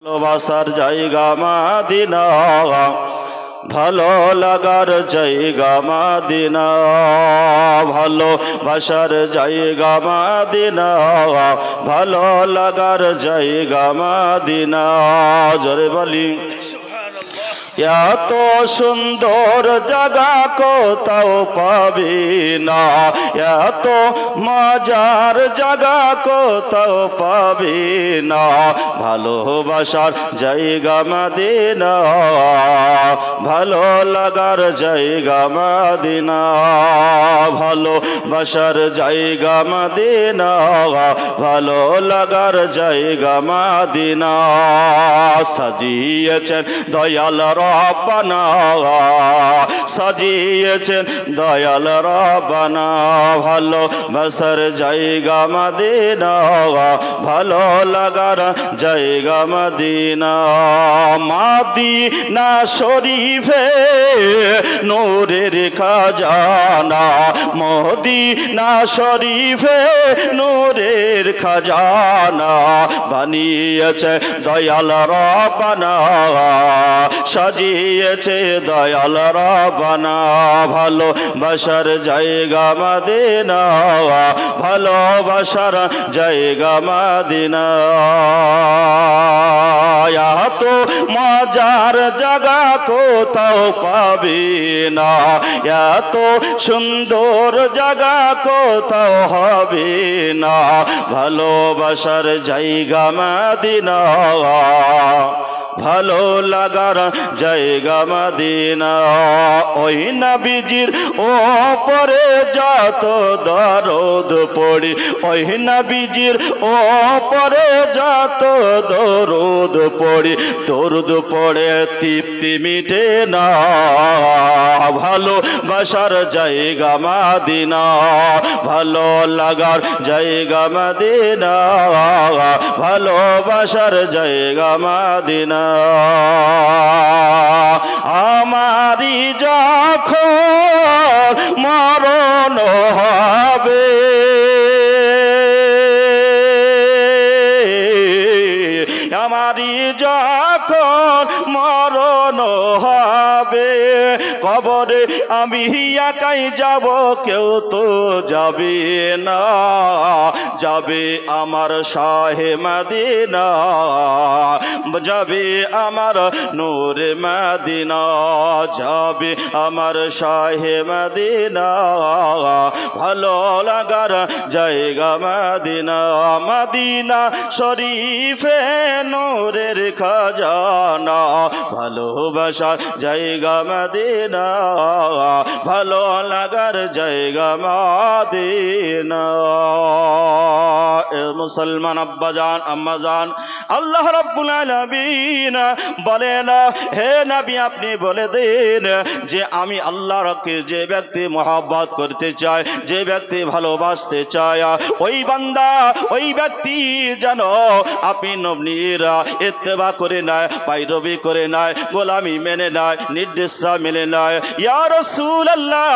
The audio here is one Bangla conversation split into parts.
ভালোবাসার জায়গা মদিনা, ভালো লাগার জায়গা মদিনা, ভালোবাসার জায়গা মদিনা, ভালো লাগার জায়গা মদিনা। জোরে বলি এত সুন্দর জায়গা কোথাও পাবি না, এত মজার জায়গা কোথাও পাবি না, ভালোবাসার জায়গা মদিনা, ভালো লাগার জায়গা মদিনা, ভালোবাসার জায়গা মদিনা, ভালো লাগার জায়গা মদিনা। সাজিয়েছেন দয়াল রব্বানা, সাজিয়েছেন দয়াল রব্বানা, ভালোবাসার জায়গা মদিনা, ভালো লাগার জায়গা মদিনা। মদিনা শরীফে নূরের খাজানা, মদিনা শরীফে নূরের খাজানা, বানিয়েছে দয়াল রব্বানা, সাজিয়েছে দয়াল রব্বানা, ভালোবাসার জায়গা মদিনা, ভালোবাসার জায়গা মদিনা। এত মজার জায়গা কোথাও পাবি না, এত সুন্দর জায়গা কোথাও হবে না, ভালোবাসার জায়গা মদিনা, ভালো লাগার জায়গা মদিনা। ওই নবীজির ওপরে যত দরুদ পড়ি, ওই নবীজির ওপরে যত দরুদ পড়ি, দরুদ পড়ে তৃপ্তি মিটে না, ভালোবাসার জায়গা মদিনা, ভালো লাগার জায়গা মদিনা, ভালোবাসার জায়গা মদিনা। আমারি যখন মরণ হবে, আমারি যখন মরণ হবে, কবরে আমি একাই যাব, কেউ তো যাবে না, যাবে আমার শাহে মদিনা, যাবে আমার নূরে মদিনা, যাবে আমার শাহে মদিনা, ভালো লাগার জায়গা মদিনা। মদিনা শরীফে নূরের খাজানা, ভালোবাসার জায়গা মদিনা, ভালো লাগার জায়গা মদিনা। মুসলমান আব্বাজান আম্মাজান, আল্লাহ রাব্বুল আলামিন বলেন, হে নবী আপনি বলে দিন যে আমি আল্লাহকে যে ব্যক্তি মহব্বত করতে চায়, যে ব্যক্তি ভালোবাসতে চায়, ওই বান্দা ওই ব্যক্তি যেন আপনি নবীরা ইত্তেবা করে নেয়, পায়রবি করে নেয়, গোলামি মেনে নেয়, নির্দেশরা মেনে নেয়। ইয়া রাসূলুল্লাহ,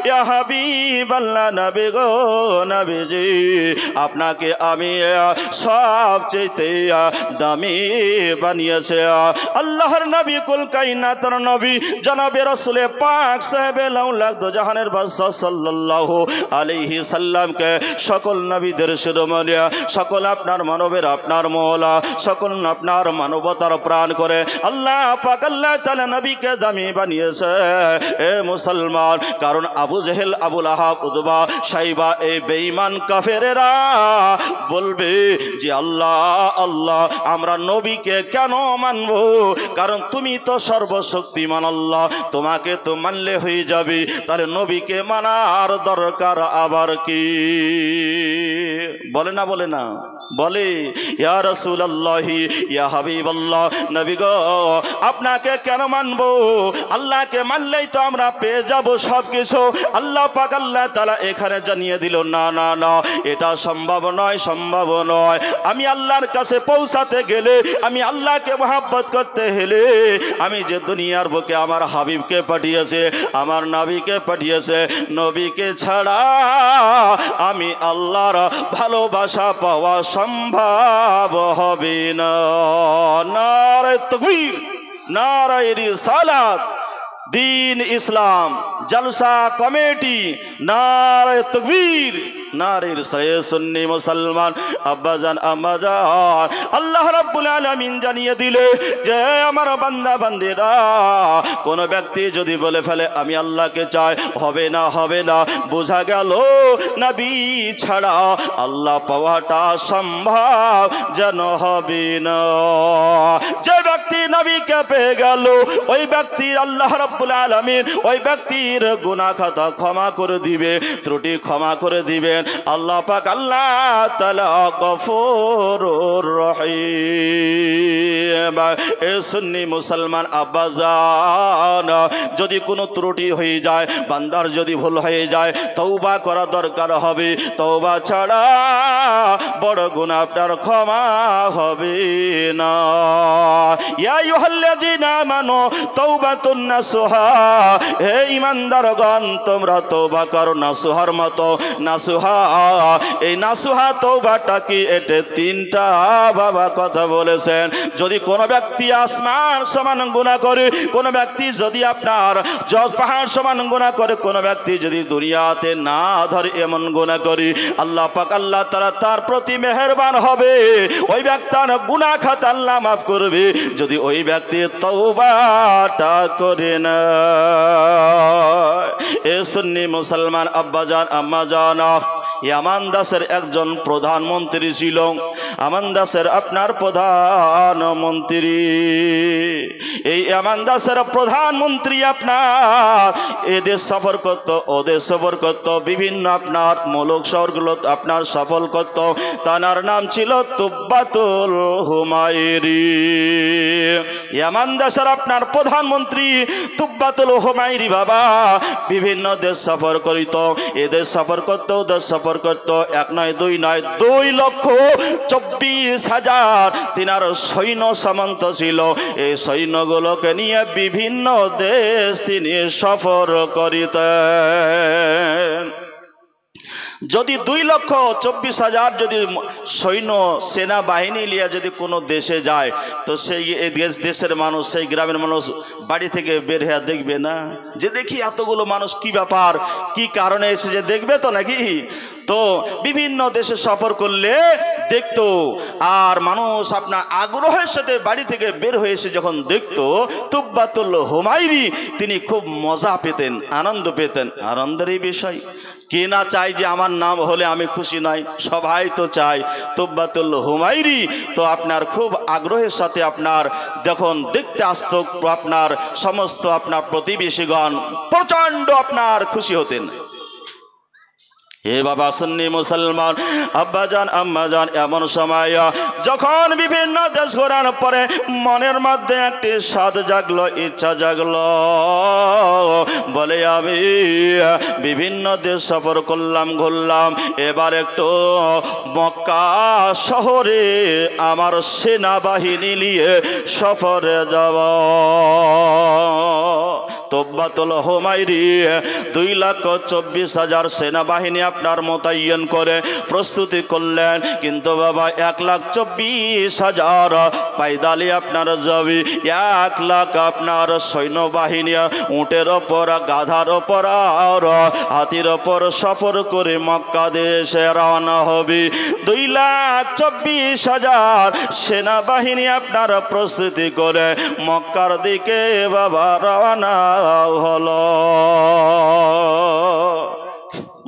ইয়া হাবিবাল্লাহ, নবী গো নবীজি, আপনাকে আমি সবচেয়ে দামি বানিয়েছে আল্লাহর নবী, কুল কায়নাতের নবী জনাবে রাসূল পাক সাহেবে লাউলাক দো জাহানের বাদশা সাল্লাল্লাহু আলাইহি সাল্লামকে সকল নবীদের শিরোমণি, সকল আপনার মানবের আপনার মওলা, সকল আপনার মানবতার প্রাণ করে আল্লাহ পাক আল্লাহ তাআলা নবীকে দামি বানিয়েছে। এ মুসলমান, কারণ আবু জেহেল, আবুল আহাব, উতবা, সাইবা এই বেঈমান কাফেরেরা বলবে যে আল্লাহ আল্লাহ আমরা নবীকে কেন মানব, কারণ তুমি তো সর্বশক্তিমান আল্লাহ, তোমাকে তো মানলে হয়ে যাবে, তাহলে নবীকে মানার দরকার আবার কি? বলে না বলে না বলে, ইয়া রাসূলুল্লাহ, ইয়া হাবিবাল্লাহ, নবী গো আপনাকে কেন মানব, আল্লাহকে মানলেই তো আমরা পেয়ে যাব সব কিছু। আল্লাহ পাক আল্লাহ তাআলা এখানে জানিয়ে দিল, না না না, এটা সম্ভব নয়, সম্ভব নয়। আমি আল্লাহর কাছে পৌঁছাতে গেলে, আমি আল্লাহকে মহব্বত করতে হলে, আমি যে দুনিয়ার বুকে আমার হাবিবকে পাঠিয়েছে, আমার নবীকে পাঠিয়েছে, নবীকে ছাড়া আমি আল্লাহর ভালোবাসা পাওয়া সম্ভব হবে না। নারায়ে তাকবীর, নারায়ে রিসালাত, दीन इस्लाम जलसा कमेटी, नारे तकबीर, नारे रिसालत। सुन्नी मुसलमान अब्बाजान अम्माजान, अल्लाह रब्बुल आलामीन জানিয়ে দিলে যে আমার বান্দা বান্দিরা কোন ব্যক্তি যদি বলে ফেলে আমি আল্লাহকে চাই, হবে না হবে না, বোঝা গেল নবী ছাড়া আল্লাহ পাওয়াটা সম্ভব যেন হবে না। যে ব্যক্তি নবীকে পেয়ে গেল ওই ব্যক্তির আল্লাহ রব্বুল আলামিন ওই ব্যক্তির গুনাহ খাতা ক্ষমা করে দিবে, ত্রুটি ক্ষমা করে দিবেন। আল্লাহ পাক আল্লাহ তাআলা গফুরুর রহিম। এ সুন্নি মুসলমান আব্বাজান, যদি কোনো ত্রুটি হয়ে যায়, বান্দার যদি ভুল হয়ে যায়, তওবা করা দরকার হবে। তওবা ছাড়া বড় গুনাহ আপনার ক্ষমা হবে না। ইয়া আইয়ুহাল্লাযীনা আমানু তাওবাতুন নাসুহা, হে ঈমানদারগণ তোমরা তওবা করো নাসুহার মতো। নাসুহা, এই নাসুহা তওবাটা কি? এটা তিনটা বাবা কথা বলেছেন। যদি কোনো ব্যক্তি আসমান সমান গুনাহ করে, কোনো ব্যক্তি যদি আপনার পাহাড় সমান গুনাহ করে, কোনো ব্যক্তি যদি দুনিয়াতে না ধরে এমন গুনাহ করে, আল্লাহ পাক আল্লাহ তাআলা তার প্রতি মেহেরবান হবে, ওই ব্যক্তির গুনাহ খাতা আল্লাহ মাফ করবে যদি ওই ব্যক্তি তওবাটা করে না। এ সুন্নি মুসলমান আব্বাজান আম্মাজান, আমান দাসের একজন প্রধানমন্ত্রী ছিল। আমান দাসের আপনার প্রধানমন্ত্রী, এই আমান দাসের প্রধানমন্ত্রী আপনার এদেশ সফর করত, ওদেশ সফর করত, বিভিন্ন আপনার মুলুক শহরগুলো আপনার সফল করত। তার নাম ছিল তুব্বাতুল হুমায়রি। আমান দাসের আপনার প্রধানমন্ত্রী তুব্বাতুল হুমায়রি বাবা বিভিন্ন দেশ সফর করিত, এদেশ সফর করত, ওদেশ সফর করত। এক নয় দুই নয়, 2,24,000 তিনার সৈন্য সামন্ত ছিল। এই সৈন্যগুলোকে নিয়ে বিভিন্ন দেশ তিনি সফর করিতেন। যদি 2,24,000 যদি সৈন্য সেনাবাহিনী নিয়ে যদি কোনো দেশে যায়, তো সেই দেশের মানুষ, সেই গ্রামের মানুষ বাড়ি থেকে বের হয়ে দেখবে না যে দেখি এতগুলো মানুষ কি ব্যাপার, কি কারণে এসেছে, দেখবে তো নাকি? তো বিভিন্ন দেশে সফর করলে দেখতো, আর মানুষ আপনার আগ্রহের সাথে বাড়ি থেকে বের হয়ে এসে যখন দেখতো তুব্বাতুল হুমায়রি, তিনি খুব মজা পেতেন, আনন্দ পেতেন। আনন্দেরই বিষয়, কে না চাই যে আমার নাম হলে আমি খুশি নয়, সবাই তো চাই। তুব্বাতুল হুমায়রি তো আপনার খুব আগ্রহের সাথে আপনার যখন দেখতে আসতো, আপনার সমস্ত আপনার প্রতিবেশীগণ প্রচণ্ড আপনার খুশি হতেন। হে বাবা সুন্নি মুসলমান আব্বাজান আম্মাজান, এমন সময় যখন বিভিন্ন দেশ ঘোরার পরে মনের মধ্যে একটি স্বাদ জাগলো, ইচ্ছা জাগলো, বলে আমি বিভিন্ন দেশ সফর করলাম, ঘুরলাম, এবার একটু মক্কা শহরে আমার সেনাবাহিনী নিয়ে সফরে যাব। তুব্বাতুল হুমায়রি 2,24,000 সেনাবাহিনী আপনার মোতায়েন করে প্রস্তুতি করলেন, কিন্তু বাবা 1,24,000 পায়দালি আপনার যাবে, 1 লাখ আপনার সৈন্যবাহিনী উটের ওপর, গাধার ওপর আর হাতির ওপর সফর করে মক্কা দেশে রওনা হবে। 2,24,000 সেনাবাহিনী আপনার প্রস্তুতি করে মক্কার দিকে বাবা রওনা হলো,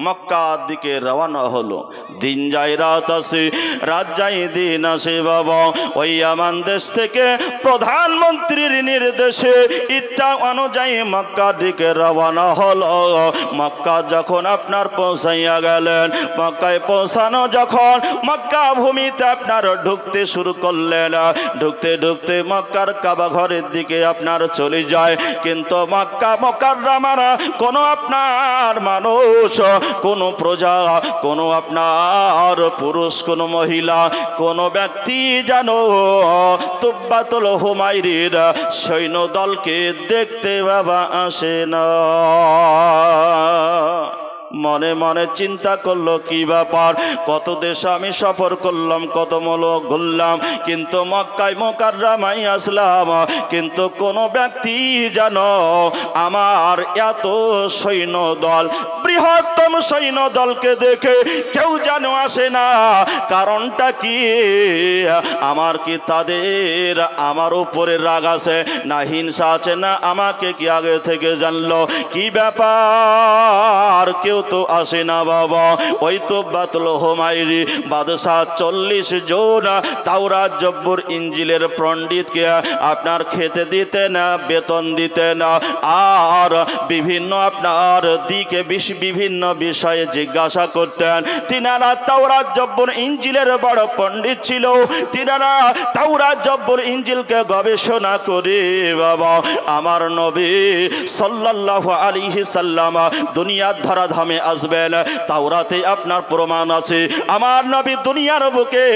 মক্কার দিকে রওনা হলো। দিন যায় রাত আসে, রাত যায় দিন আসে বাবা। ওই আমান দেশ থেকে প্রধানমন্ত্রীর নির্দেশে ইচ্ছা অনুযায়ী মক্কার দিকে রওনা হলো। মক্কা যখন আপনার পৌঁছাইয়া গেলেন, মক্কায় পৌঁছানো যখন মক্কা ভূমিতে আপনার ঢুকতে শুরু করলেন, ঢুকতে ঢুকতে মক্কার কাবা ঘরের দিকে আপনার চলে যায়। কিন্তু মক্কা মুকাররমারা কোনো আপনার মানুষ, কোনো প্রজা, কোনো আপনার পুরুষ, কোনো মহিলা, কোনো ব্যক্তি যেন তুব্বাতুল হুমায়রির সৈন্য দলকে দেখতে বাবা আসে না। মনে মনে চিন্তা করলো কি ব্যাপার, কত দেশে আমি সফর করলাম, কত মুলক ঘুরলাম, কিন্তু মক্কায় মুকাররমায় আসলাম, কিন্তু কোনো ব্যক্তি যেন আমার এত সৈন্য দল, বৃহত্তম সৈন্য দলকে দেখে কেউ যেন আসে না। কারণটা কি? আমার কি তাদের আমার উপরে রাগ আছে, না হিংসা আছে, না আমাকে কি আগে থেকে জানলো, কি ব্যাপার? কেউ তো আসে না বাবা। ওই তো বাতুল হুমায়রি বাদশাহ 40 জন তাওরাত জব্বুর ইঞ্জিলের পণ্ডিতকে আপনার খেতে দিতেন, বেতন দিতেন, আর বিভিন্ন আপনার দিকে বিভিন্ন বিষয়ে জিজ্ঞাসা করতেন। তিনারা তাওরাত জব্বুর ইঞ্জিলের বড় পণ্ডিত ছিল। তিনারা তাওরাত জব্বুর ইঞ্জিলকে গবেষণা করে বাবা আমার নবী সাল্লাল্লাহু আলাইহি সাল্লাম দুনিয়ার ধরাধামে আসবেন, তাওরাতে আপনার প্রমাণ আছে। আমার নবী দুনিয়ার বুকে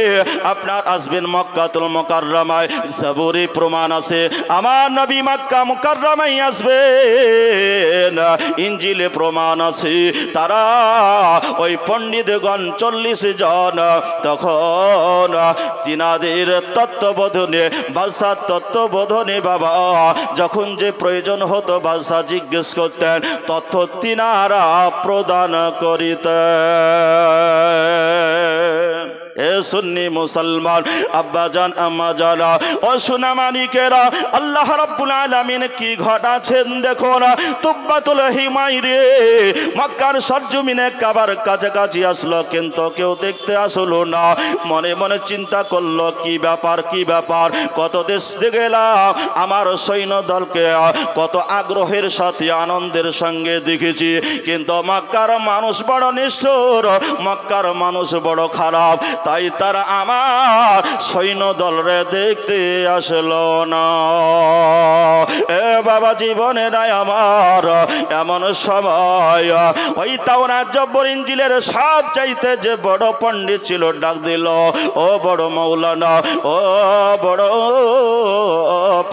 আপনার আসবেন মক্কাতুল মুকাররমায়, জবুরে প্রমাণ আছে। আমার নবী মক্কা মুকাররমায় আসবেন, ইঞ্জিলে প্রমাণ আছে। তারা ওই পণ্ডিতগণ 40 জন তখন তিনাদের তত্ত্ববোধনে, বাদশার তত্ত্ববোধনে বাবা যখন যে প্রয়োজন হতো বাদশাহ জিজ্ঞেস করতেন, তথ্য তিনারা প্রদান করিতেন। এ সুন্নি মুসলমান আব্বাজান আম্মাজানা ও সোনামানিকেরা, আল্লাহ রাব্বুল আলামিন কি ঘটাছেন দেখো না। তুব্বাতুল হিমায়রে মক্কার সরজমিনে কাবার কাছাকাছি আসলো, কিন্তু কেউ দেখতে আসলো না। মনে মনে চিন্তা করলো কি ব্যাপার, কি ব্যাপার? কত দেশ গেলাম, আমার সৈন্য দলকে কত আগ্রহের সাথে আনন্দের সঙ্গে দেখেছি, কিন্তু মক্কার মানুষ বড় নিষ্ঠুর, মক্কার মানুষ বড় খারাপ, তাই তারা আমার সৈন্য দলরে দেখতে আসলো না। এ বাবা জীবনে নাই আমার এমন সময়, ওই তাওরাত জব্বুর ইঞ্জিলের সব চাইতে যে বড় পণ্ডিত ছিল ডাক দিল, ও বড় মাওলানা, ও বড়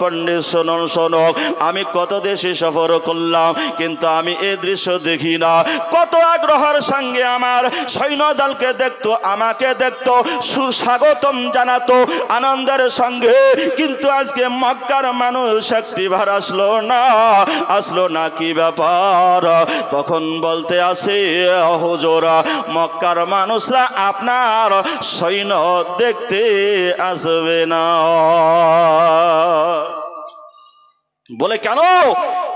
পণ্ডিত, শোনন শোনো, আমি কত দেশে সফর করলাম, কিন্তু আমি এই দৃশ্য দেখি না। কত আগ্রহের সঙ্গে আমার সৈন্য দলকে দেখতো, আমাকে দেখতো, সুস্বাগতম জানাতো আনন্দের সঙ্গে, কিন্তু আজকে মক্কার মানুষ একটিবার আসলো না, আসলো না, কি ব্যাপার? তখন বলতে আসে, হুজুর মক্কার মানুষরা আপনার সৈন্য দেখতে আসবে না। বলে কেন?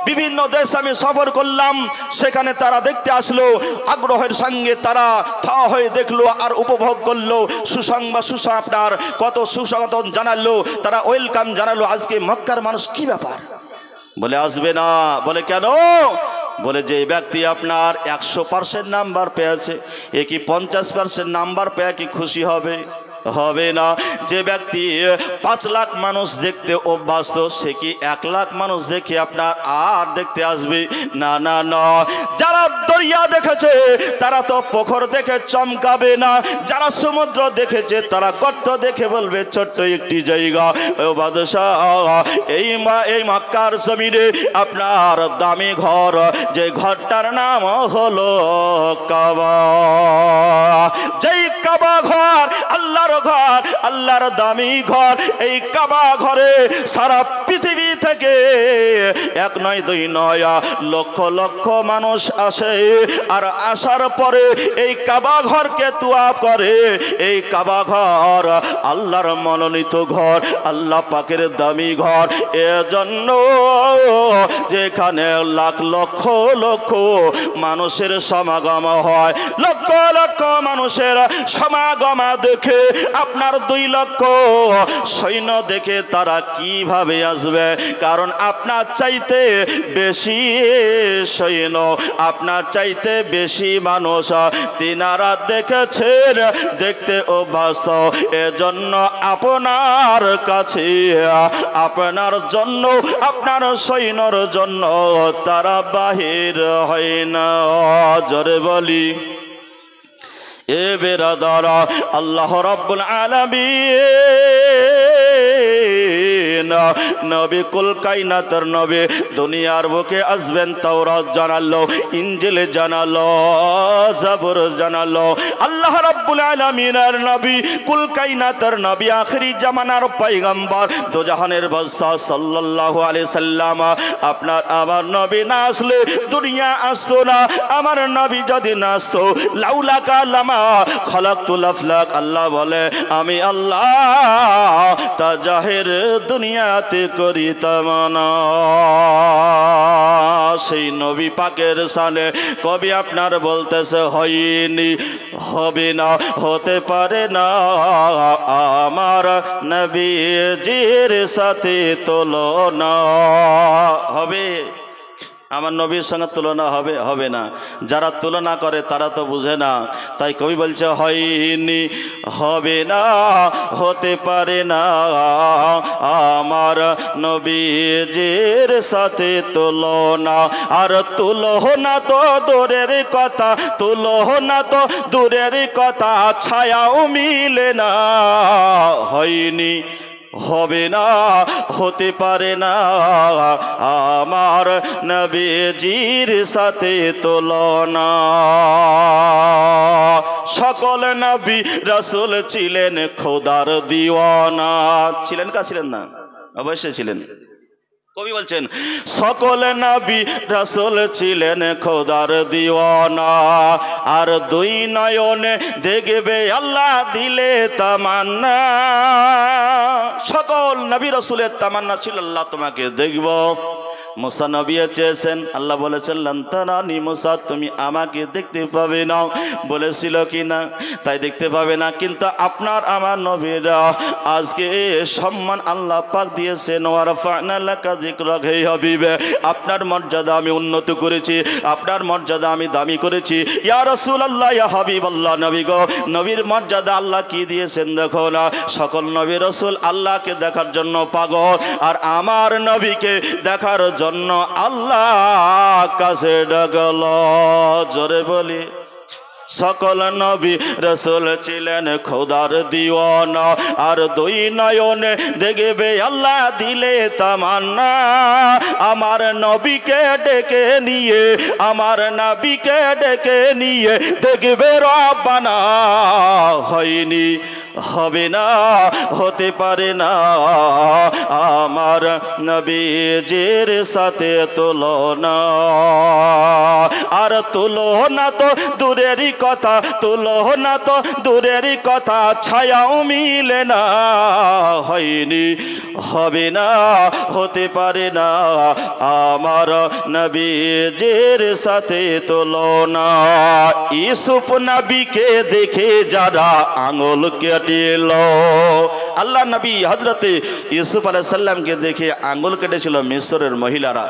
বিভিন্ন দেশ আমি সফর করলাম, সেখানে তারা দেখতে আসলো, আগ্রহের সঙ্গে তারা থা হয়ে দেখলো আর উপভোগ করলো, সুসংবাদ আপনার কত সুস্বাগতম জানালো, তারা ওয়েলকাম জানালো। আজকে মক্কার মানুষ কি ব্যাপার? বলে আসবে না। বলে কেন? বলে যে ব্যক্তি আপনার 100% নাম্বার পেয়েছে, এ কি 50% নাম্বার পেয়ে কি খুশি হবে? হবে না। যে ব্যক্তি 5 লাখ মানুষ দেখতে অভ্যস্ত, সে কি 1 লাখ মানুষ দেখে আপনার আর দেখতে আসবে? না না না। যারা দরিয়া দেখেছে তারা তো পুকুর দেখে চমকাবে না, যারা সমুদ্র দেখেছে তারা গর্ত দেখে বলবে ছোট্ট একটি জায়গা। ও বাদশাহ, এই মক্কার জমিনে আপনার দামি ঘর, যে ঘরটার নাম হলো কাবা, যেই কাবা ঘর আল্লাহর ঘর, আল্লাহর দামি ঘর, এই কাবা ঘরে সারা পৃথিবী থেকে 1 নয় 2 নয় লক্ষ লক্ষ মানুষ আসে, আর আসার পরে এই কাবা ঘরকে তুয়াফ করে। এই কাবা ঘর আল্লাহর মনোনীত ঘর, আল্লাহ পাকের দামি ঘর, এজন্য যেখানে লাখ লক্ষ লক্ষ মানুষের সমাগম হয়, লক্ষ লক্ষ মানুষের সমাগম দেখে আপনার 2 লক্ষ সৈন্য দেখে তারা কিভাবে আসবে? কারণ আপনার চাইতে বেশি সৈন্য, আপনার চাইতে বেশি মানুষ তিনারা দেখেছেন, দেখতে অভ্যস্ত, এজন্য আপনার কাছে, আপনার জন্য, আপনার সৈন্যর জন্য তারা বাহির হয় না। জোরে বলি এ বেরাদার, আল্লাহ রাব্বুল আলামিন না নবী কুল কায়নাতের নবী দুনিয়ার বুকে আসবেন তাওরাত জানালো ইনজিল জানালো জাবুর জানালো আল্লাহ রাব্বুল আলামিনের নবী কুল কায়নাতের নবী আখিরি জামানার পয়গম্বর দোজাহানের বাদশা সাল্লাল্লাহু আলাইহি সাল্লাম আপনার আমার নবী না আসলে দুনিয়া আসতো না আমার নবী যদি না আসতো লাউলা কালামা খলাকতুল আফলাক আল্লাহ বলে আমি আল্লাহ তা জাহির দুনিয়াতে করিতাম না সেই নবী পাকের শানে কবি আপনার বলতেছে হয়নি হবে না হতে পারে না আমার নবীজির সাথে তুলনা হবে আমার নবীর সঙ্গে তুলনা হবে হবে না যারা তুলনা করে তারা তো বুঝে না তাই কবি বলছে হয়নি হবে না হতে পারে না আমার নবীজির সাথে তুলনা আর তুলনা তো দূরের কথা তুলনা তো দূরের কথা ছায়াও মিলে না হয়নি হবে না হতে পারে না আমার নবীজির সাথে তুলনা সকল নবী রাসূল ছিলেন খোদার দিওয়ানা ছিলেন কা ছিলেন না অবশ্যই ছিলেন কবি বলছেন সকল নবী রাসূল ছিলেন খোদার দিওয়ানা আর দুই নয়নে দেখবে আল্লাহ দিলে তামান্না সকল নবী রাসূলের তামান্না ছিল আল্লাহ তোমাকে দেখব মুসা নবী চেয়েছেন আল্লাহ বলেছেন লান তারানি মুসা তুমি আমাকে দেখতে পাবে না বলেছিল কি না তাই দেখতে পাবে না কিন্তু আপনার আমার নবীরা আজকে সম্মান আল্লাহ পাক দিয়েছেন ওয়া রাফা'না লাকা যিকরাক হে হাবিবে আপনার মর্যাদা আমি উন্নত করেছি আপনার মর্যাদা আমি দামি করেছি ইয়া রাসূলুল্লাহ ইয়া হাবিবাল্লাহ নবী গো নবীর মর্যাদা আল্লাহ কি দিয়েছেন দেখো না সকল নবী রাসূল আল্লাহকে দেখার জন্য পাগল আর আমার নবীকে দেখার জন্য আল্লাহ কাছে ডাকল জোরে বলি সকল নবী রাসূল ছিলেন খোদার দিওয়ানা আর দুই নয়নে দেখবে আল্লাহ দিলে তামান্না আমার নবীকে ডেকে নিয়ে আমার নবীকে ডেকে নিয়ে দেখবে রব্বানা হয়নি হবে না হতে পারে না আমার নবীজির সাথে তুলনা আর তুলনা তো দূরেরই কথা তুলনা তো দূরেরই কথা ছায়াও মিলে না হয়নি হবে না হতে পারে না আমার নবীজির সাথে তুলনা ইউসুফ নবীকে দেখে যারা আঙুল কেটেল আল্লাহ নবী হযরতে ইউসুফ আলাইহিস সালামকে দেখে আঙুল কেটেছিল মিশরের মহিলারা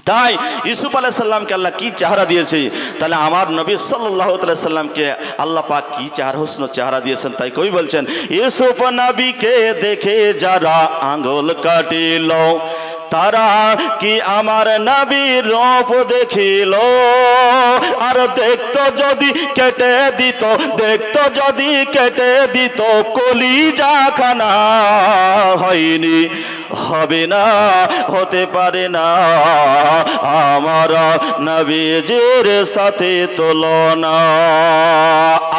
তাই ইউসুফ আলাইহিস সালামকে আল্লাহ কি চেহারা দিয়েছে তাহলে আমার নবী সাল্লাল্লাহু আলাইহি সাল্লামকে আল্লাহ পাক কি হুসন চেহারা দিয়েছেন তাই কবি বলছেন ইউসুফ নবীকে দেখে যারা আঙুল কাটিল তারা কি আমার নবীর রূপ দেখিল আর দেখতো যদি কেটে দিত দেখতো যদি কেটে দিত কলিজা খানা হয়নি হবে না হতে পারে না আমার নবীজির সাথে তুলনা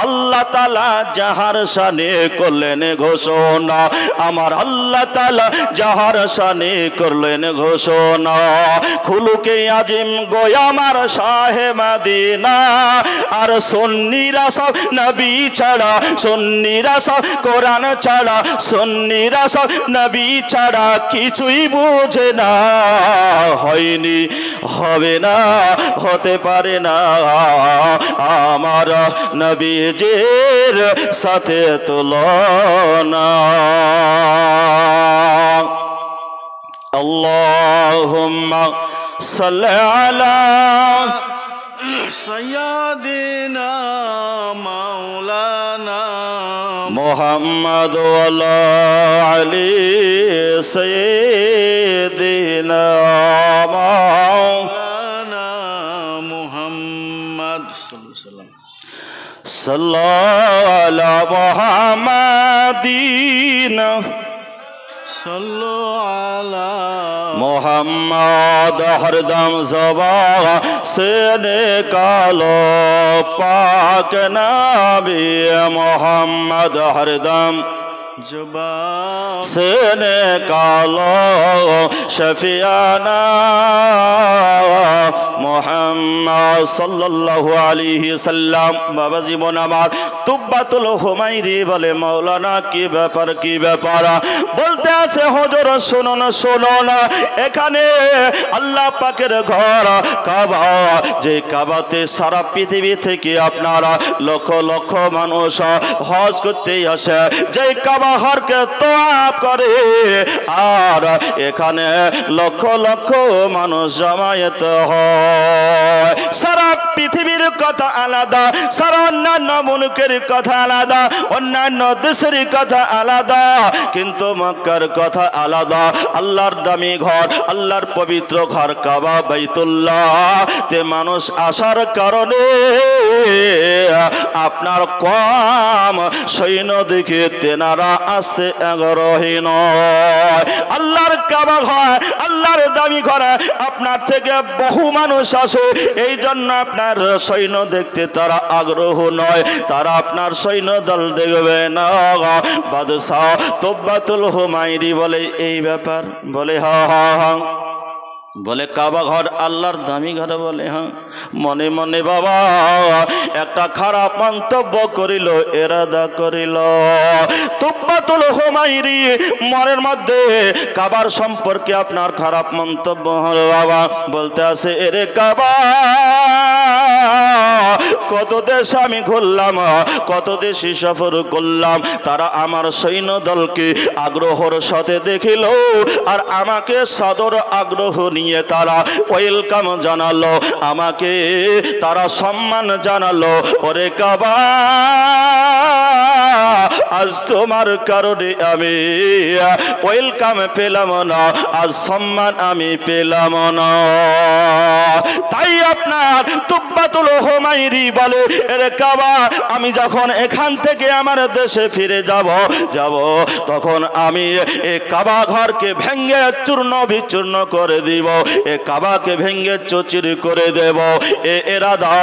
আল্লাহ তাআলা যাহার শানে করলেন ঘোষণা আমার আল্লাহ তাআলা যাহার শানে করলেন ঘোষণা খুলুকে আজিম গো আমার শাহে মদিনা আর সুন্নিরা সব নবী ছাড়া সুন্নিরা সব কোরআন ছাড়া সুন্নিরা সব নবী ছাড়া কিছুই বুঝে না হয়নি হবে না হতে পারে না আমার নবীজির সাথে তুলনা আল্লাহুম্মা সাল্লি আলা সাইয়্যিদিনা মাওলানা মুহাম্মদ ওয়া আলা আলি সাইয়্যিদিনা মাওলানা মুহাম্মদ সাল্লাল্লাহু আলা মুহাম্মাদিন सल्लु अला मोहम्मद हरदम ज़बान से निकालो पाक नबी मोहम्मद हरदम जुबान से निकालो शफियाना मोहम्मद सल्लल्लाहु अलैहि वसल्लम। बाबा जीवन আমার তুব্বাতুল হুমাইরি বলে মাওলানা কি ব্যাপার বলতে আছে হুজুর শুনুন শুনুন এখানে আল্লাহ পাকের ঘর কাবা, যে কাবাতে সারা পৃথিবী থেকে আপনারা লক্ষ লক্ষ মানুষ হজ করতে আসে, যে কাবা ঘরকে তওয়াফ করে আর এখানে লক্ষ লক্ষ মানুষ জমায়েত হয়। সারা পৃথিবীর কথা আলাদা, সারা অন্যান্য মুলুকের কথা আলাদা, অন্যান্য দেশের কথা আলাদা, কিন্তু মক্কার কথা আলাদা। আল্লাহর দামি ঘর, আল্লাহর পবিত্র ঘর কাবা বাইতুল্লাহ তে মানুষ আসার কারণে আপনার কম সৈন্য দেখে তেনারা আসতে আগ্রহী নয়। আল্লাহর কাবা ঘর, আল্লাহর দামি ঘর, আপনার থেকে বহু মানুষ আসে, এই জন্য আপনার সৈন্য দেখতে তারা আগ্রহ নয়, তারা আপনার সৈন্য দল দেখবে না। বাদশাহ তুব্বাতুল হুমাইরি বলে এই ব্যাপার, বলে হ্যাঁ বলে কাবা ঘর আল্লাহর দামি ঘর, বলে হ্যাঁ। মনে মনে বাবা একটা খারাপ মন্তব্য করিল, এরাদা করিল। তুব্বাতুল হুমাইরি মনের মধ্যে কাবার সম্পর্কে আপনার খারাপ মন্তব্য হলো বাবা, বলতে আছে এরে কাবা কত দেশ আমি ঘুরলাম, কত দেশে সফর করলাম, তারা আমার সৈন্য দলকে আগ্রহর সাথে দেখিল আর আমাকে সদর আগ্রহ নিয়ে তারা ওয়েলকাম জানালো, আমাকে তারা সম্মান জানালো। ওরে কাবা আজ তোমার কারণে আমি ওয়েলকাম পেলাম না, আজ সম্মান আমি পেলাম না। তাই আপনার তুব্বাতুল হুমাইরি বলে এরে কাবা আমি যখন এখান থেকে আমার দেশে ফিরে যাব তখন আমি এই কাবা ঘরকে ভেঙে চূর্ণ বিচূর্ণ করে দিব, এ কাবাকে ভেঙে চচির করে দেব। এরাদা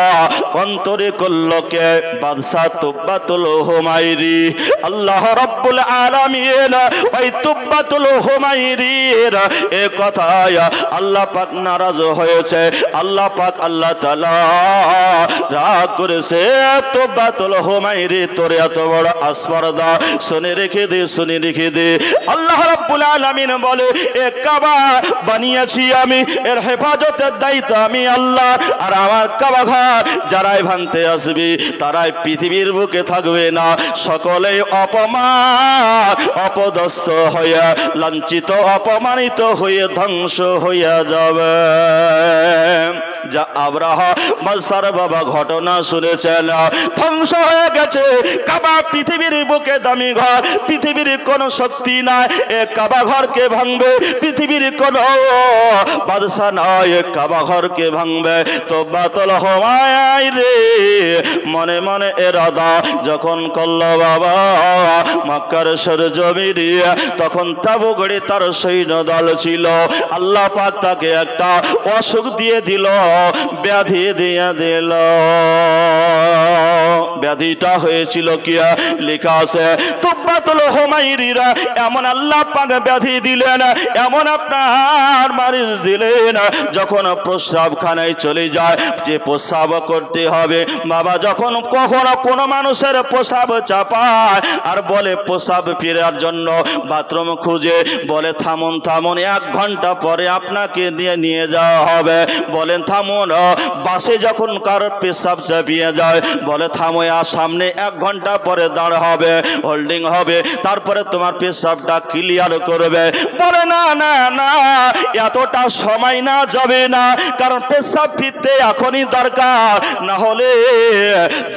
অন্তরে করল কে? বাদশাহ তুব্বাতুল হুমাইরি। আল্লাহ রাব্বুল আলামিন ওই তুব্বাতুল হুমাইরির এ কথায় আল্লাহ পাক নারাজ হয়েছে, আল্লাহ পাক আল্লাহ তাআলা রাগ করেছে। তুব্বাতুল হুমাইরি তোর এত বড় আসপর্দা, শুনে রেখে দে, শুনে রেখে দে। আল্লাহ রাব্বুল আলামিন বলে এ কাবা বানিয়েছি আমি, এর হেফাজতের দায়িত্ব আমি আল্লাহ। আর আমার কাবা ঘর যারাই ভাঙতে আসবে তারাই পৃথিবীর বুকে থাকবে না, সকলেই অপমান অপদস্থ হয়ে লাঞ্ছিত অপমানিত হয়ে ধ্বংস হইয়া যাবে। যা আব্রাহা মাসার বাবা ঘটনা শুনেছেন, ধ্বংস হয়ে গেছে কাবা, পৃথিবীর বুকে দামি ঘর, পৃথিবীর কোন শক্তি নাই এ কাবা ঘরকে ভাঙবে, পৃথিবীর কোন বাদশা নয় এ কাবা ঘরকে ভাঙবে। তুব্বাতুল হুমাইরি মনে মনে এরাদা যখন করল বাবা মক্কার সরজমিনে, তখন তাবুগড়ে তার সৈন্য দল ছিল। আল্লাহ পাক তাকে একটা অসুখ দিয়ে দিল, ব্যাধি দিয়ে দিল। ব্যাধিটা হয়েছিল কি লেখা আছে, তুব্বাতুল হুমাইরিরা এমন আল্লাহ পাক ব্যাধি দিলেন, এমন আপনার মারিজ দিলেন, যখন প্রস্রাবখানায় চলে যায় যে প্রস্রাব করতে হবে বাবা, যখন কখনো কোনো মানুষের প্রস্রাব চাপায় আর বলে প্রস্রাব ফেরার জন্য বাথরুম খুঁজে, বলে থামুন থামুন 1 ঘন্টা পরে আপনাকে নিয়ে যাওয়া হবে, বলেন থামুন। বাসে যখন কারোর পেশাব চাপিয়ে যায় বলে থামো, আর সামনে 1 ঘন্টা পরে দাঁড় হবে, হোল্ডিং হবে, তারপরে তোমার পেশাবটা ক্লিয়ার করবে। বলে না না না, এতটা সময় না যাবে না, কারণ পেশাব ফিরতে এখনই দরকার, না হলে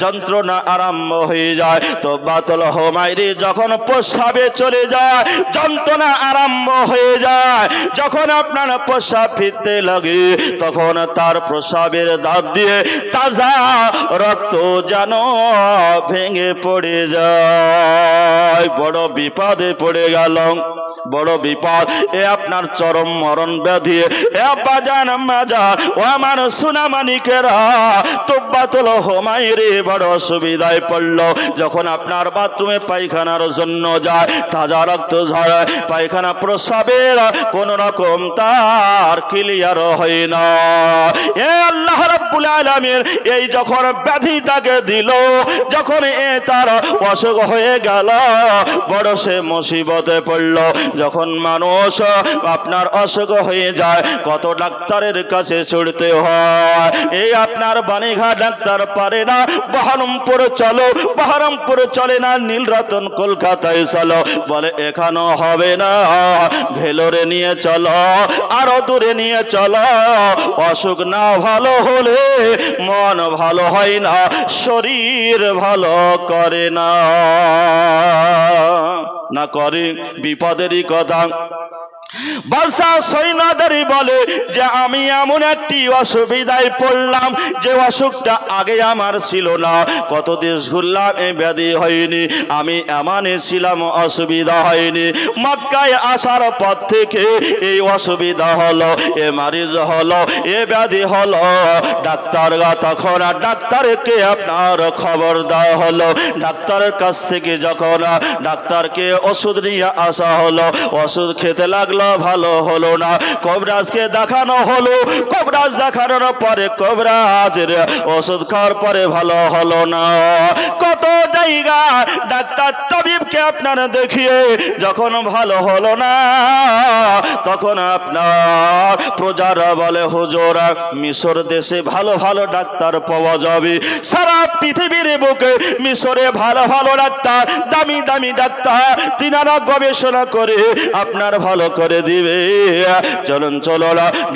যন্ত্রণা আরম্ভ হয়ে যায়। তুব্বাতুল হুমাইরি যখন প্রস্রাবে চলে যায় যন্ত্রণা আরম্ভ হয়ে যায়, যখন আপনার প্রস্রাব ফিরতে লাগে তখন তার প্রস্রাবের দাঁত দিয়ে তাজা রক্ত যেন ভেঙে পড়ে যায়, বড় বিপদে পড়ে গেল। বড় বিপদ, এ আপনার চরম মরণ ব্যাধি। এ বাজান আম্মাজান ও আমার সোনামানিকেরা, তুব্বাতুল হুমায়রা বড় অসুবিধায় পড়ল। যখন আপনার বাথরুমে পায়খানার জন্য যায়, তাজা রক্ত ঝরে, পায়খানা প্রস্রাবের কোন রকম তার ক্লিয়ার হয় না। এ আল্লাহ রাব্বুল আলামিন এই যখন ব্যাধি তাকে দিল, যখন এ তার অসুখ হয়ে গেল, বড় সে মুসিবতে পড়ল। যখন মানুষ আপনার অসুখ হয়ে যায়, কত ডাক্তারের কাছে ছুটতে হয়। এই আপনার বাণীঘাট ডাক্তার পারে না, বহরমপুর চলো, বহরমপুর চলে না, নীলরতন কলকাতায় চলো, বলে এখানেও হবে না, ভেলোরে নিয়ে চলো, আরো দূরে নিয়ে চলো। অসুখ না ভালো হলে মন ভালো হয় না, শরীর ভালো করে না, না করে বিপদেরই কথা। বাদশা সৈন্যদেরই বলে যে আমি এমন একটি অসুবিধায় পড়লাম, যে অসুখটা আগে আমার ছিল না, কত দেশ ঘুরলাম এ ব্যাধি হয়নি, আমি এমনই ছিলাম, অসুবিধা হয়নি। মক্কায় আসার পর থেকে এই অসুবিধা হলো, এ মারিজ হলো, এ ব্যাধি হলো। ডাক্তার তখন ডাক্তারকে আপনার খবর দেওয়া হলো। ডাক্তারের কাছ থেকে যখন ডাক্তারকে ওষুধ নিয়ে আসা হলো, ওষুধ খেতে লাগলো, ভালো হলো না। কবিরাজকে দেখানো হলো, কবিরাজ দেখানোর পরে কবিরাজের ওষুধ খাওয়ার পরে ভালো হলো না। কত জায়গা ডাক্তার তাবিবকে আপনার দেখিয়ে যখন ভালো হলো না, তখন আপনার প্রজারা বলে হুজুর মিশর দেশে ভালো ভালো ডাক্তার পাওয়া যাবে। সারা পৃথিবীর বুকে মিশরে ভালো ভালো ডাক্তার, দামি দামি ডাক্তার, তিনারা গবেষণা করে আপনার ভালো করে দিবে। চলুন চলো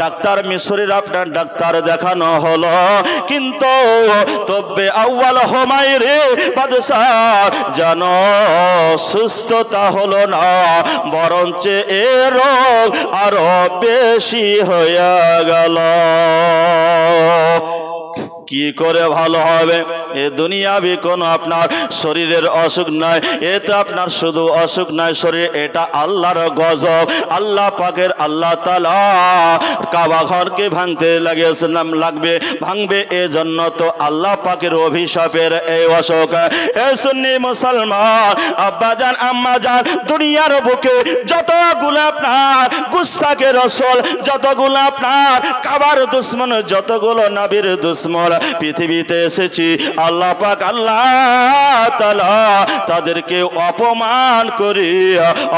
ডাক্তার মিশরের আপনার ডাক্তার দেখানো হলো, কিন্তু তবে আউয়াল হুমায়রা বাদশা যেন সুস্থতা হলো না, বরঞ্চ এ রোগ আরো বেশি হয়ে গেল। কি করে ভালো হবে? এ দুনিয়াবি কোনো আপনার শরীরের অসুখ নয়, এতে আপনার শুধু অসুখ নয় শরীর, এটা আল্লাহর গজব। আল্লাহ পাকের আল্লাহ তাআলা কাবা ঘরকে ভাঙতে লাগিয়েছিলাম, লাগবে ভাঙবে, এজন্য তো আল্লাহ পাকের অভিশাপের এই অসুখ। এ সুন্নি মুসলমান আব্বাজান আম্মাজান, দুনিয়ার বুকে যতগুলো আপনার গুস্তাকে রসুল, যতগুলো আপনার কাবার দুশ্মন, যতগুলো নবীর দুশ্মন পৃথিবীতে এসেছি, আল্লাহ পাক আল্লাহ তাআলা তাদেরকে অপমান করে,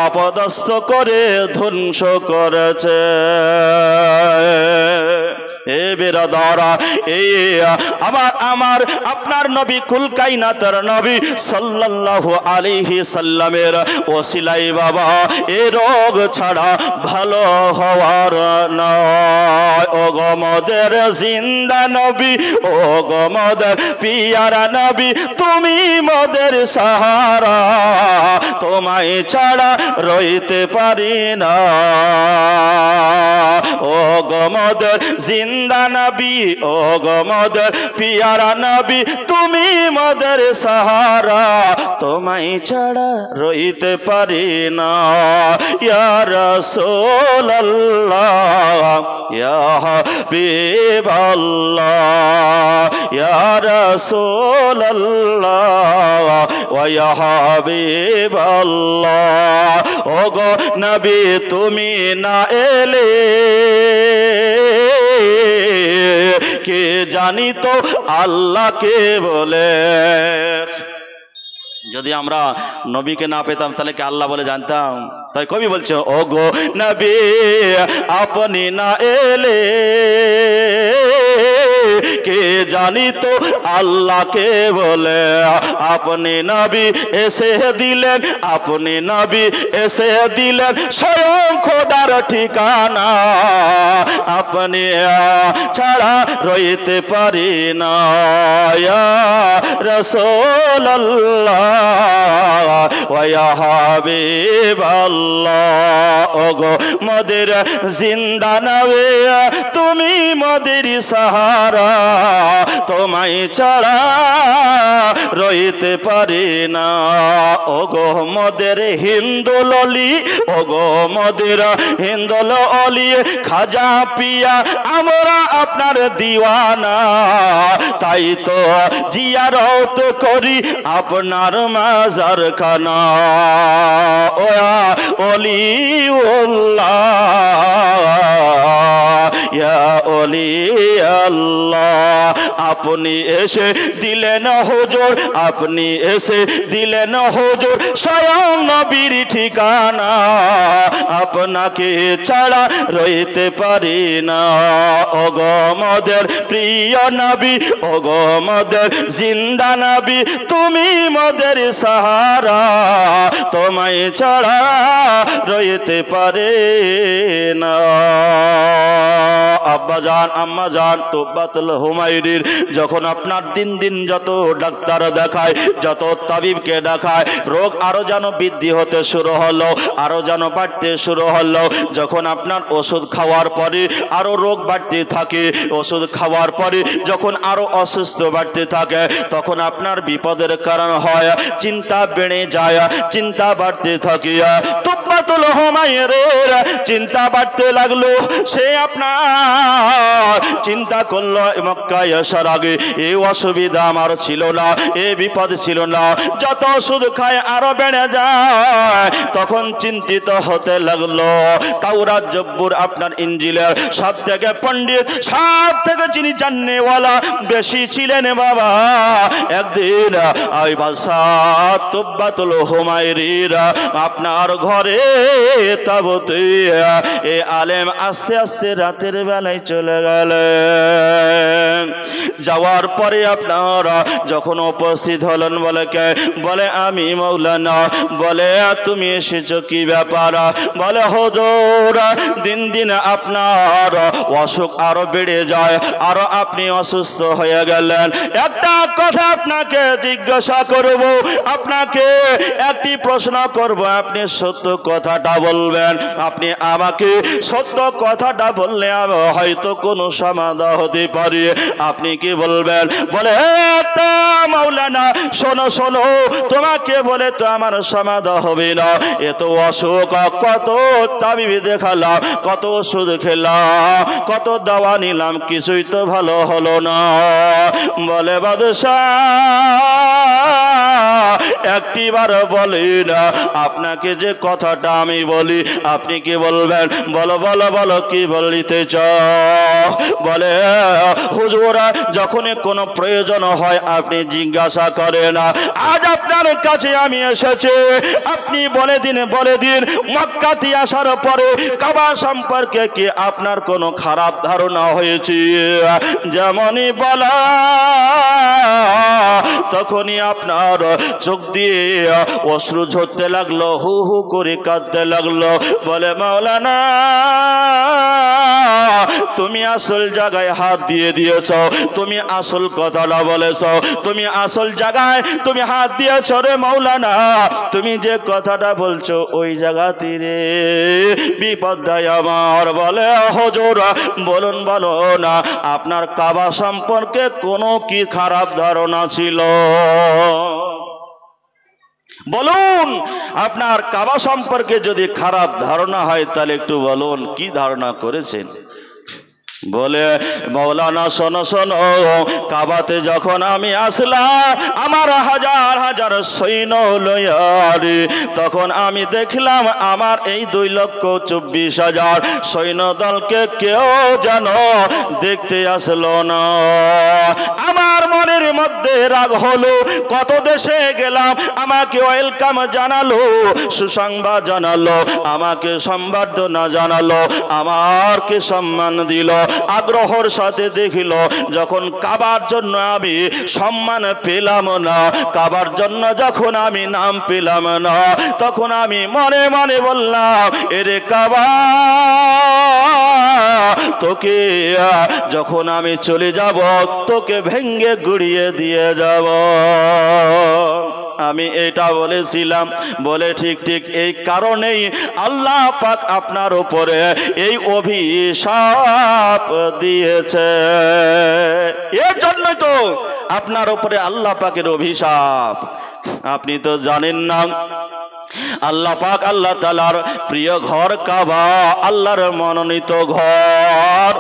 অপদস্থ করে ধ্বংস করেছে। এ বেরাদারা, এই আমার আপনার নবী কুল কায়নাতের নবী সাল্লাল্লাহু আলাইহি সাল্লামের ওসিলাই বাবা এ রোগ ছাড়া ভালো হওয়ার নয়। ও গো মোদের জিন্দা নবী, ও গো মোদের পিয়ারা নবী, তুমি মোদের সাহারা, তোমায় ছাড়া রইতে পারি না। ও গো মোদের জিন্দা নবী, ও গো মোদের পিয়ারা নবী, তুমি মোদের সাহারা, তোমায় ছাড়া রইতে পারি না। ইয়া রাসূলুল্লাহ, ইয়া হাবিবাল্লাহ, ইয়া রাসূলুল্লাহ ওয়া ইয়া হাবিবাল্লাহ। ও গো নবী তুমি না এলে কে জানি তো আল্লাহকে বলে। যদি আমরা নবীকে না পেতাম তাহলে কি আল্লাহ বলে জানতাম? তাই কবি বলছে ও গো নবী আপনি না এলে কে জানি তো আল্লাহকে বলে। আপনি নবী এসে দিলেন, আপনি নবী এসে দিলেন স্বয়ং খোদার ঠিকানা, আপনি ছাড়া রইতে পারি না। ইয়া রাসূলুল্লাহ ওয়া ইয়া হাবিবাল্লাহ। ওগো মোদের জিন্দা নবী তুমি মোদের সাহারা, সাহারা তোমায় ছাড়া রইতে পারি না ওগো মদের হিন্দু ললি ওগো মদের হিন্দু ললি খাজা পিয়া আমরা আপনার দিওয়ানা তাই তো জিয়ারত করি আপনার মাজার খানা ও অলিউল্লাহ ইয়া অলি আল্লাহ আপনি এসে দিলেন হুজুর আপনি এসে দিলেন হুজুর স্বয়ং নবীর ঠিকানা আপনাকে ছাড়া রইতে পারি না ওগো মদের প্রিয় নবী ওগো মদের জিন্দা নবী তুমি মদের সাহারা তোমায় ছাড়া রইতে পারে না আব্বাজান আম্মাজান তুব্বাতুল হুমায়রির যখন আপনার দিন দিন যত ডাক্তার দেখায় যত তাবিবকে দেখায় রোগ আরো যেন বৃদ্ধি হতে শুরু হলো আরো যেন বাড়তে শুরু হলো যখন আপনার ওষুধ খাওয়ার পরে আরো রোগ বাড়তে থাকে ওষুধ খাওয়ার পরে যখন আরো অসুস্থ বাড়তে থাকে তখন আপনার বিপদের কারণ হয় চিন্তা বেড়ে যায় চিন্তা বাড়তে থাকে তুব্বাতুল হুমায়রির চিন্তা বাড়তে লাগলো সে আপনার চিন্তা করলো মক্কায় আসার আগে এই অসুবিধা আমার ছিল না এই বিপদ ছিল না যত ওষুধ খায় আরো বেড়ে যায় তখন চিন্তিত হতে লাগলো তাওরাত জব্বুর আপনার ইনজিলের সব থেকে পণ্ডিত সব থেকে যিনি জাননেওয়ালা বেশি ছিলেন বাবা একদিন ওই বাদশাহ তুব্বাতুল হুমায়রির আপনার ঘরে তাবতে এ আলেম আস্তে আস্তে রাতের বেলায় চলে গেলেন যাওয়ার পরে আপনারা যখন উপস্থিত হলেন বলে কে বলে আমি মৌলানা বলে তুমি এসেছো কি ব্যাপার বলে হুজুর দিন দিন আপনার অসুখ আরো বেড়ে যায় আরো আপনি অসুস্থ হয়ে গেলেন একটা কথা আপনাকে জিজ্ঞাসা করব আপনাকে একটি প্রশ্ন করব আপনি সত্য কথাটা বলবেন আপনি আমাকে সত্য কথাটা বললে হয়তো কোনো সমাধান হতে পারে আপনি কি বলবেন বলে মাওলানা শোনো শোনো তোমাকে বলে তো আমার সমাধান হবে না এত অসুখ কত তাবিব দেখালাম কত ওষুধ খেলাম কত দাওয়া নিলাম কিছুই তো ভালো হলো না বলে বাদশাহ একটিবার বলি না আপনাকে যে কথাটা আমি বলি আপনি কি বলবেন বলো বলো বলো কি বলিতে চাও বলে হুজুরা যখনই কোনো প্রয়োজন হয় আপনি জিজ্ঞাসা করেন আজ আপনার কাছে আমি এসেছি আপনি বলে দিন মক্কাতে আসার পরে কাবা সম্পর্কে কি আপনার কোনো খারাপ ধারণা হয়েছে যেমনই বলা তখনই আপনার চোখ দিয়ে অশ্রু ঝরতে লাগলো হু হু করে কাঁদতে লাগলো বলে মাওলানা তুমি আসল জায়গায় হাত দিয়ে দিয়েছ তুমি আসল কথাটা বলেছ তুমি আসল জায়গায় তুমি হাত দিয়েছ রে মাওলানা তুমি যে কথাটা বলছো ওই জায়গাতে রে বিপদটাই আমার বলে হুজুর বলুন বলো না আপনার কাবা সম্পর্কে কোনো কি খারাপ ধারণা ছিল বলুন আপনার কাবা সম্পর্কে যদি খারাপ ধারণা হয় তাহলে একটু বলুন কি ধারণা করেছেন বলে মৌলানা শোনো শোনো কাবাতে যখন আমি আসলাম আমার হাজার হাজার সৈন্য লয়ারে তখন আমি দেখলাম আমার এই 2,24,000 সৈন্য দলকে কেউ যেন দেখতে আসলো না আমার মনের মধ্যে রাগ হলো কত দেশে গেলাম আমাকে ওয়েলকাম জানালো সুসংবাদ জানালো আমাকে সম্বর্ধনা জানালো আমাকে সম্মান দিল আগ্রহের সাথে দেখিল যখন কাবার জন্য আমি সম্মান পেলাম না কাবার জন্য যখন আমি নাম পেলাম না তখন আমি মনে মনে বললাম এরে কাবা তোকে যখন আমি চলে যাব তোকে ভেঙ্গে গুড়িয়ে দিয়ে যাব। আমি এটা বলেছিলাম বলে ঠিক ঠিক এই কারণেই আল্লাহ পাক আপনার উপরে এই অভিশাপ দিয়েছে। এর জন্যই তো আপনার উপরে আল্লাহ পাকের অভিশাপ। আপনি তো জানেন না আল্লাহ পাক আল্লাহ তাআলার প্রিয় ঘর কাবা, আল্লাহর মনোনীত ঘর।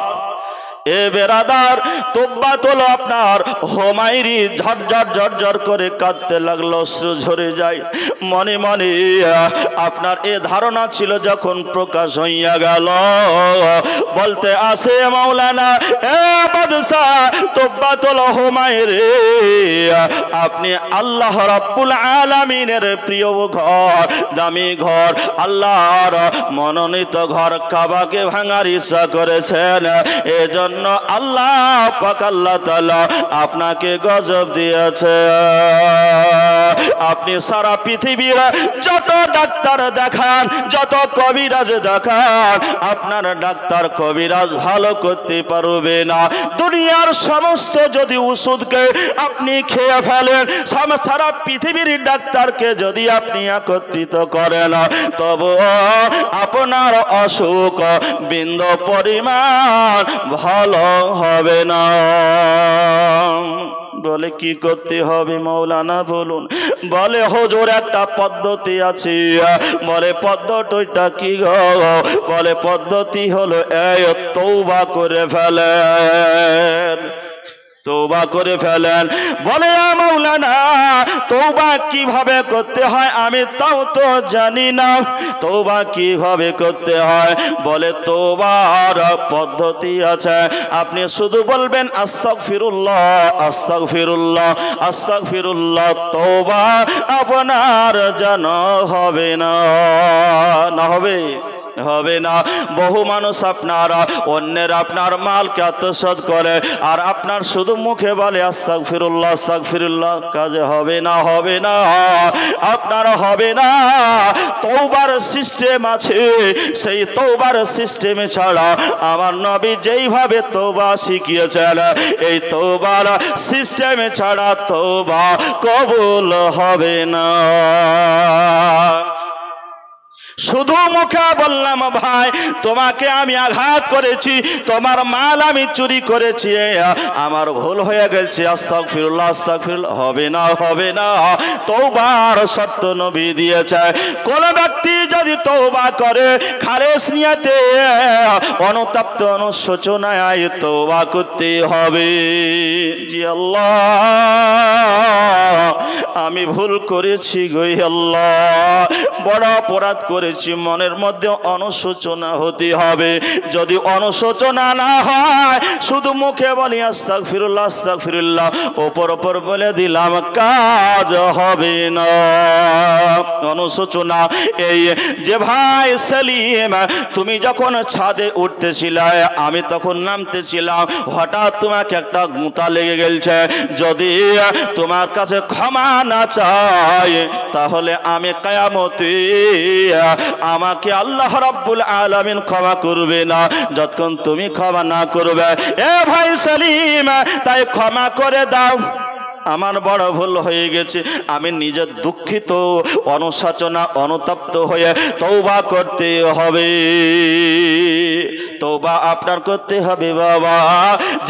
এ বেরাদার তোবা তোলো আপনার হোমাইরি ঝরঝর ঝরঝর করে কাঁদতে লাগলো, অশ্রু ঝরে যায় মনে মনে। আপনার এ ধারণা ছিল যখন প্রকাশ হইয়া গেল, বলতে আসে মাওলানা এ বাদশাহ তোবা তোলো হোমাইরি, আপনি আল্লাহ রাব্বুল আলামিনের প্রিয় ঘর, দামি ঘর, আল্লাহর মনোনীত ঘর কাবাকে ভাঙার ইচ্ছা করেছেন। এজন্য আল্লাহ পাক আল্লাহ তাআলা আপনাকে গজব দিয়েছে। আপনি সারা পৃথিবীর যত ডাক্তার দেখান, যত কবিরাজ দেখান, আপনার ডাক্তার কবিরাজ ভালো করতে পারবে না। দুনিয়ার সমস্ত যদি ওষুধকে আপনি খেয়ে ফেলেন, সারা পৃথিবীর ডাক্তারকে যদি আপনি একত্রিত করেন, তবু আপনার অসুখ বিন্দু পরিমাণ ভালো হবে না। বলে কি করতে হবে মাওলানা বলুন? বলে হুজুর একটা পদ্ধতি আছে। বলে পদ্ধতিটা কি গো? বলে পদ্ধতি হলো এই তওবা করে ফেলেন, তওবা করে ফেলেন। বলে মাওলানা তওবা কিভাবে করতে হয় আমি তাও তো জানি না, তওবা কিভাবে করতে হয়? বলে তওবার পদ্ধতি আছে। আপনি শুধু বলবেন আস্তাগফিরুল্লাহ আস্তাগফিরুল্লাহ আস্তাগফিরুল্লাহ, তওবা আপনার যেন হবে না, না হবে হবে না। বহু মানুষ আপনারা অন্যের আপনার মালকে আত্মসাৎ করে আর আপনার শুধু মুখে বলে আস্তাগফিরুল্লাহ আস্তাগফিরুল্লাহ, কাজে হবে না, হবে না, আপনার হবে না। তওবার সিস্টেম আছে, সেই তওবার সিস্টেমে ছাড়া আমার নবী যেইভাবে তওবা শিখিয়েছেন, এই তওবার সিস্টেমে ছাড়া তওবা কবুল হবে না। শুধু মুখে বললাম ভাই তোমাকে আমি আঘাত করেছি, তোমার মাল আমি চুরি করেছি, আমার ভুল হয়ে গেছে, আস্তাগফিরুল্লাহ আস্তাগফিরুল্লাহ, হবে না, হবে না। তওবার শর্ত নবী দিয়েছে। কোন ব্যক্তি যদি তওবা করে খালেস নিয়তে অনুতপ্ত অনুশোচনায় তওবা করতে হবে। জি আল্লাহ আমি ভুল করেছি গো আল্লাহ, বড় অপরাধ করেছি, মনের মধ্যে অনুশোচনা হতে হবে। যদি অনুশোচনা না হয় শুধু মুখে বলি আস্তাগফিরুল্লাহ আস্তাগফিরুল্লাহ, ওপর ওপর বলে দিলাম, কাজ হবে না। অনুশোচনা এই যে ভাই সেলিম তুমি যখন ছাদে উঠতেছিলে আমি তখন নামতেছিলাম, হঠাৎ তোমাকে একটা গুঁতা লেগে গেছে, যদি তোমার কাছে ক্ষমা না চাই তাহলে আমি কিয়ামতে আমাকে আল্লাহ রাব্বুল আলামিন ক্ষমা করবে না, যতক্ষণ তুমি ক্ষমা না করবে। এ ভাই সেলিম তাই ক্ষমা করে দাও, আমার বড় ভুল হয়ে গেছে, আমি নিজে দুঃখিত, অনুশোচনা অনুতপ্ত হয়ে তওবা করতে হবে। তওবা আপনার করতে হবে বাবা।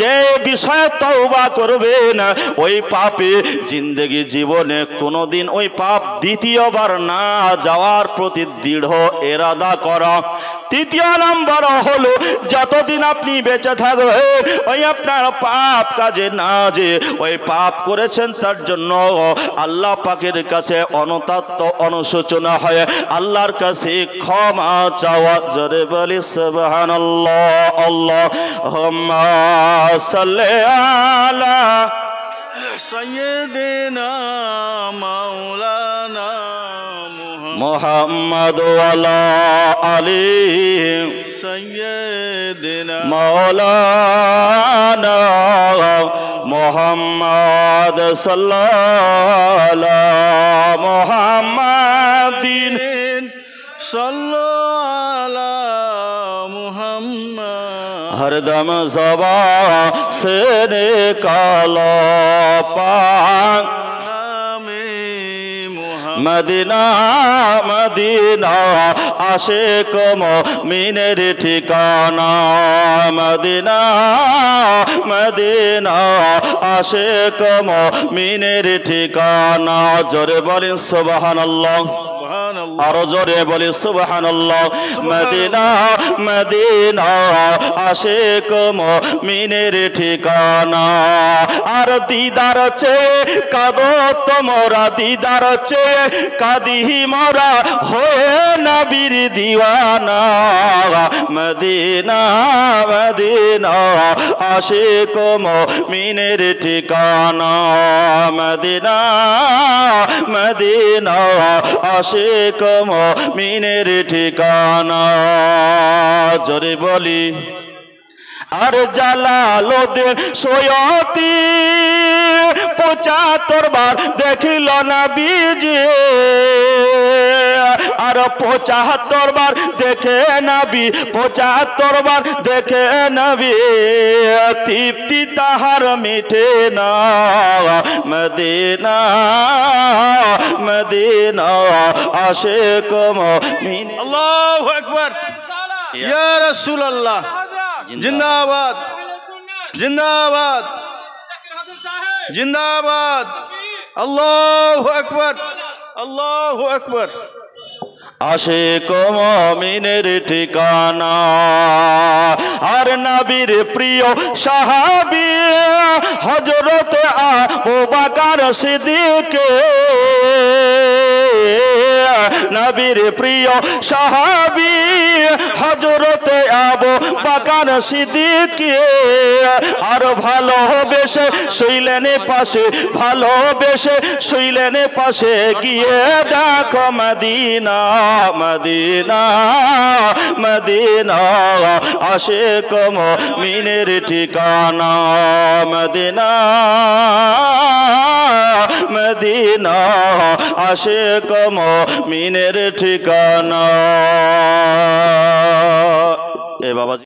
যে বিষয়ে তওবা করবেন ওই পাপে জিন্দেগি জীবনে কোনোদিন ওই পাপ দ্বিতীয়বার না যাওয়ার প্রতি দৃঢ় ইরাদা করা। তৃতীয় নম্বর হলো যতদিন আপনি বেঁচে থাকবেন ওই আপনার পাপ কাজে না যে ওই পাপ করেছেন তার জন্য আল্লাহ পাকের কাছে অনুতপ্ত অনুশোচনা হয় আল্লাহর কাছে ক্ষমা চাওয়া। জোরে বলি সুবহানাল্লাহ। আল্লাহুম্মা সাল্লি আলা সাইয়্যিদিনা মাওলানা মুহাম্মদ ওয়ালা আলি সাইয়্যিদিনা মাওলানা মুহাম্মদ সাল্লাল্লাহু মুহাম্মাদিন সাল্লু আলা মুহাম্মদ हरदम ज़बा से निकालो पाक मदीना मदीना आशिक मोमिनेर ठिकाना मदीना मदीना आशिक मोमिनेर ठिकाना जोरे बोलें सुबहानल्लाह आरो जोरे बोले सुबहानल्लाह मदीना मदीना आशिक मोमिनेर ठिकाना आर दीदार चेये कादो तोमरा दीदार चेये कादी मोरा होए नबीर दीवाना मदीना मदीना आशिक मोमिनेर ठिकाना मदीना मदीना आशिक मोमिनेर ठिकाना जोरे बोली আর জালালউদ্দিন সৈয়দী ৭৫ বার দেখিল নবীজি আর ৭৫ বার দেখে নবী ৭৫ বার দেখে নবী তৃপ্তি তাহার মিটে না মদিনা মদিনা আশিক মুমিন আল্লাহু আকবার ইয়া রাসূলুল্লাহ जिंदाबाद जिंदाबाद जिंदाबाद अल्लाहु अकबर अल्लाहु अकबर आशिक मोमिनेर ठिकाना और नबीर प्रिय साहाबी हजरत आबू बकर सिद्दीक नबीर प्रिय साहाबी हजरत आबू बकर सिद्दीक और भालोबेशे शुइलेन पाशे भालोबेशे शुइलेन पाशे गिये देखो मदीना मदीना मदीना आशिक मोमिनेर ठिकाना मदीना मदीना आशिक मोमिनेर ठिकाना ए बाबा।